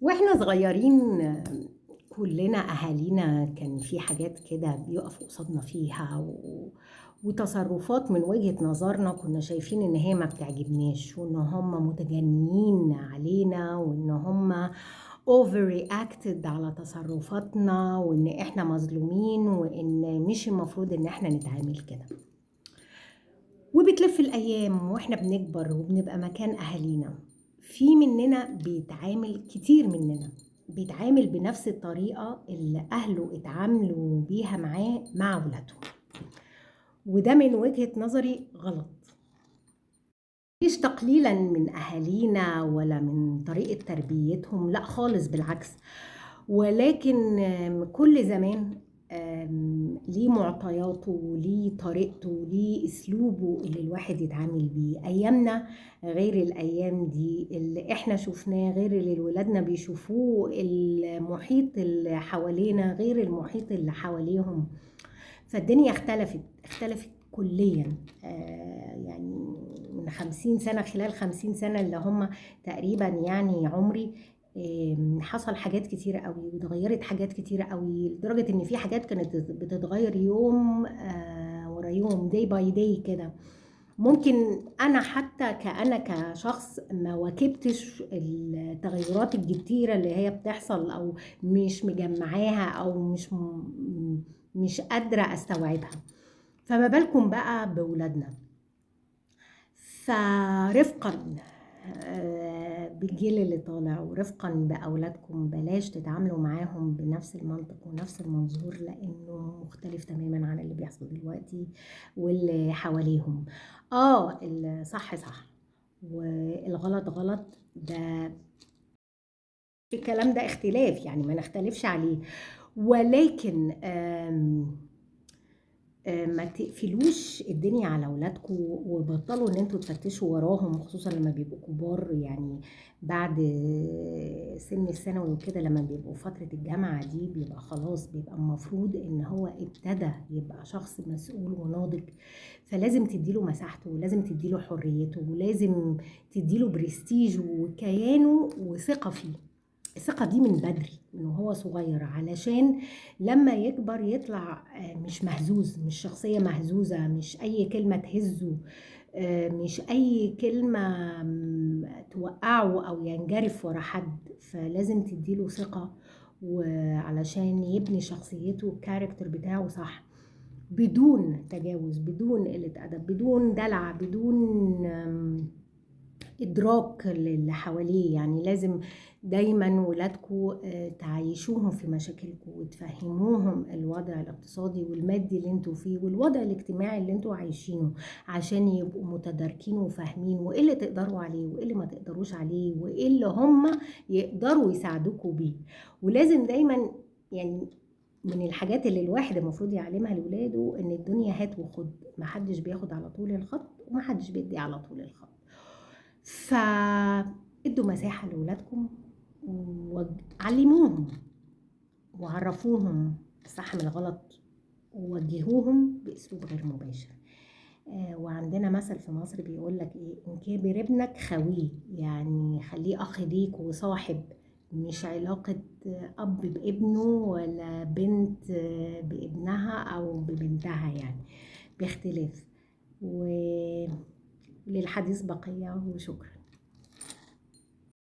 واحنا صغيرين كلنا اهالينا كان في حاجات كده بيقفوا قصادنا فيها وتصرفات من وجهة نظرنا كنا شايفين ان هي ما بتعجبناش، وان هم متجنين علينا، وان هم over reacted على تصرفاتنا، وان احنا مظلومين، وان مش المفروض ان احنا نتعامل كده. وبتلف الأيام وإحنا بنكبر وبنبقى مكان أهالينا، في مننا بيتعامل، كتير مننا بيتعامل بنفس الطريقة اللي أهله اتعاملوا بيها معاه مع ولادهم، وده من وجهة نظري غلط. مش تقليلا من أهالينا ولا من طريقة تربيتهم، لا خالص، بالعكس. ولكن كل زمان ليه معطياته وليه طريقته وليه اسلوبه اللي الواحد يتعامل بيه. ايامنا غير الايام دي، اللي احنا شفناه غير اللي ولادنا بيشوفوه، المحيط اللي حوالينا غير المحيط اللي حواليهم. فالدنيا اختلفت كليا. يعني من 50 سنة، خلال 50 سنة اللي هم تقريبا يعني عمري، حصل حاجات كتيرة قوي واتغيرت حاجات كتيرة قوي، لدرجة ان في حاجات كانت بتتغير يوم ورا يوم، day by day كده. ممكن انا حتى كأنا كشخص ما واكبتش التغيرات الكتيرة اللي هي بتحصل، او مش مجمعاها، او مش قادرة استوعبها. فما بالكم بقى بولادنا. فرفقا بالجيل اللي طالع، ورفقا بأولادكم، بلاش تتعاملوا معاهم بنفس المنطق ونفس المنظور، لأنه مختلف تماما عن اللي بيحصل دلوقتي واللي حواليهم. الصح صح والغلط غلط، ده الكلام ده اختلاف، يعني ما نختلفش عليه. ولكن ما تقفلوش الدنيا على اولادكم، وبطلوا ان انتوا تفتشوا وراهم، خصوصا لما بيبقوا كبار، يعني بعد سن الثانوي وكده، لما بيبقوا فترة الجامعة دي، بيبقى خلاص، بيبقى المفروض ان هو ابتدى يبقى شخص مسؤول وناضج. فلازم تديله مساحته، ولازم تديله حريته، ولازم تديله برستيجه وكيانه وثقة فيه. الثقة دي من بدري، من وهو صغير، علشان لما يكبر يطلع مش مهزوز، مش شخصية مهزوزة، مش أي كلمة تهزه، مش أي كلمة توقعه أو ينجرف ورا حد. فلازم تديله ثقة، وعلشان يبني شخصيته الكاركتر بتاعه صح، بدون تجاوز، بدون قلة أدب، بدون دلع، بدون إدراك للي حواليه. يعني لازم دايما ولادكم تعيشوهم في مشاكلكم، وتفهموهم الوضع الاقتصادي والمادي اللي انتوا فيه، والوضع الاجتماعي اللي انتوا عايشينه، عشان يبقوا متداركين وفاهمين، وايه اللي تقدروا عليه وايه اللي ما تقدروش عليه، وايه اللي هم يقدروا يساعدوكوا بيه. ولازم دايما، يعني من الحاجات اللي الواحد المفروض يعلمها لولاده، ان الدنيا هات وخد، محدش بياخد على طول الخط، ومحدش بيدي على طول الخط. فادوا مساحة لولادكم، وعلموهم وعرفوهم الصح من الغلط، ووجهوهم باسلوب غير مباشر. وعندنا مثل في مصر بيقول لك ايه: ان كبر ابنك خويه، يعني خليه اخ ليك وصاحب، مش علاقة اب بابنه ولا بنت بابنها او ببنتها، يعني باختلاف. وللحديث بقية، وشكرا.